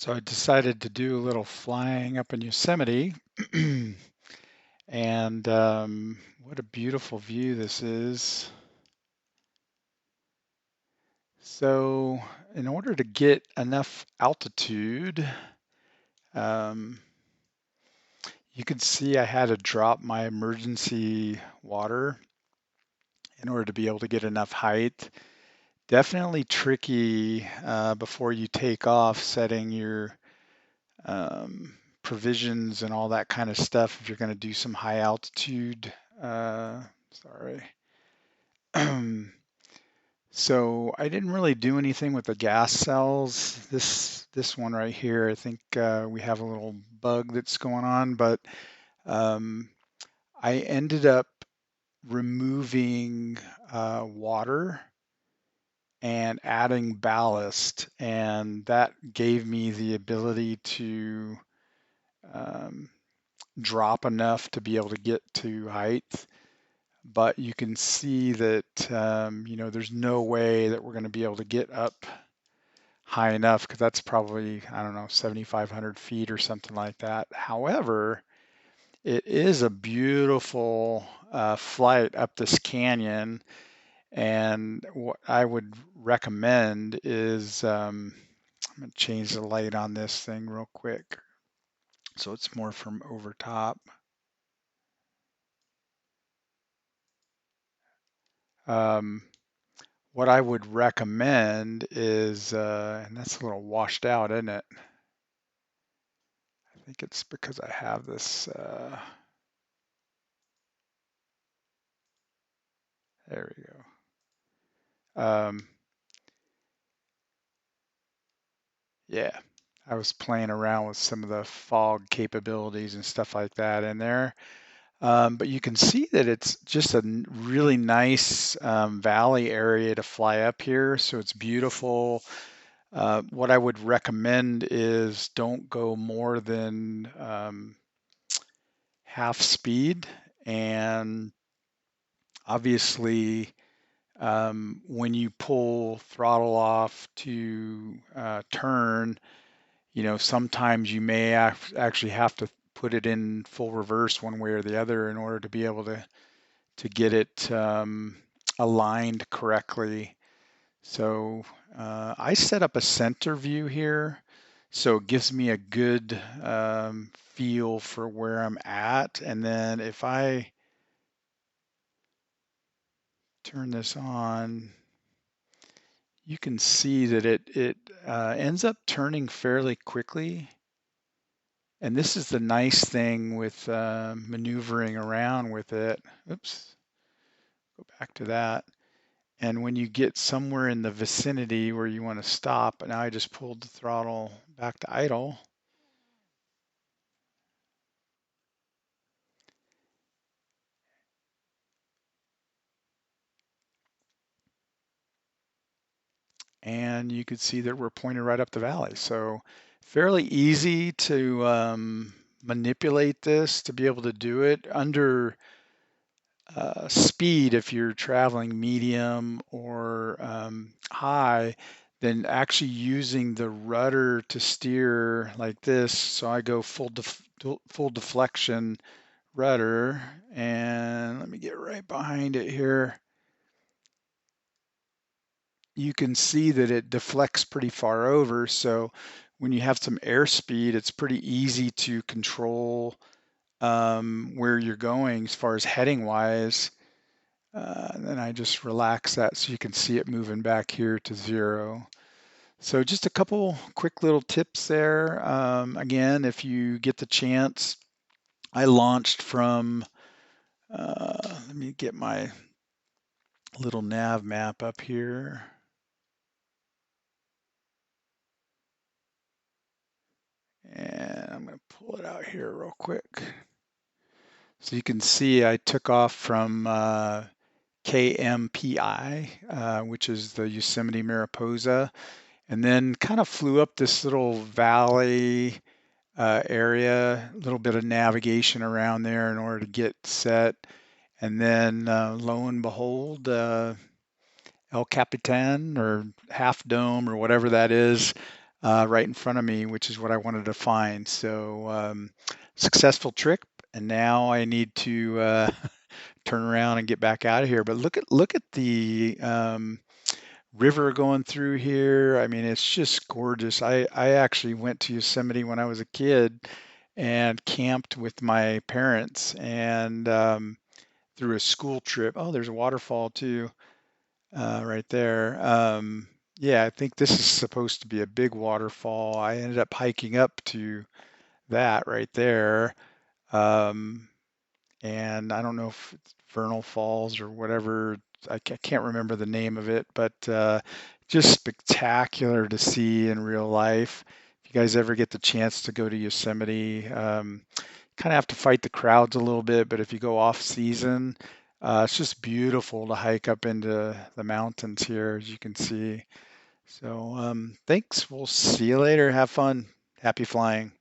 So I decided to do a little flying up in Yosemite, and what a beautiful view this is. So in order to get enough altitude, um, you can see I had to drop my emergency water in order to be able to get enough height. Definitely tricky before you take off setting your provisions and all that kind of stuff if you're going to do some high altitude. Sorry. So I didn't really do anything with the gas cells. This one right here, I think we have a little bug that's going on, but um, I ended up removing water and adding ballast, and that gave me the ability to um, drop enough to be able to get to height. But you can see that, there's no way that we're going to be able to get up high enough because that's probably, I don't know, 7,500 feet or something like that. However, it is a beautiful flight up this canyon. And what I would recommend is, I'm going to change the light on this thing real quick so it's more from over top. Um, what I would recommend is, and that's a little washed out, isn't it? I think it's because I have this, there we go. Yeah, I was playing around with some of the fog capabilities and stuff like that in there. But you can see that it's just a really nice valley area to fly up here. So it's beautiful. What I would recommend is don't go more than half speed. And obviously, when you pull throttle off to turn, sometimes you may actually have to put it in full reverse one way or the other in order to be able to get it aligned correctly. So I set up a center view here, so it gives me a good feel for where I'm at. And then if I turn this on, you can see that it ends up turning fairly quickly. And this is the nice thing with maneuvering around with it. Oops, go back to that. And when you get somewhere in the vicinity where you want to stop, and now I just pulled the throttle back to idle. And you could see that we're pointed right up the valley. So fairly easy to manipulate this to be able to do it under speed. If you're traveling medium or high, then actually using the rudder to steer like this. So I go full deflection rudder, and let me get right behind it here. You can see that it deflects pretty far over. So when you have some airspeed, it's pretty easy to control where you're going as far as heading wise. And then I just relax that so you can see it moving back here to 0. So just a couple quick little tips there. Again, if you get the chance, I launched from, let me get my little nav map up here. And I'm going to pull it out here real quick. So you can see I took off from KMPI, which is the Yosemite Mariposa, and then kind of flew up this little valley area, a little bit of navigation around there in order to get set. And then lo and behold, El Capitan or Half Dome or whatever that is, right in front of me, which is what I wanted to find. So successful trip, and now I need to turn around and get back out of here. But look at the river going through here. I mean, it's just gorgeous. I actually went to Yosemite when I was a kid and camped with my parents and through a school trip. Oh, there's a waterfall too, right there. Yeah, I think this is supposed to be a big waterfall. I ended up hiking up to that right there. Um, and I don't know if it's Vernal Falls or whatever. Can't remember the name of it, but just spectacular to see in real life. If you guys ever get the chance to go to Yosemite, kind of have to fight the crowds a little bit, but if you go off season, it's just beautiful to hike up into the mountains here, as you can see. So, thanks. We'll see you later. Have fun. Happy flying.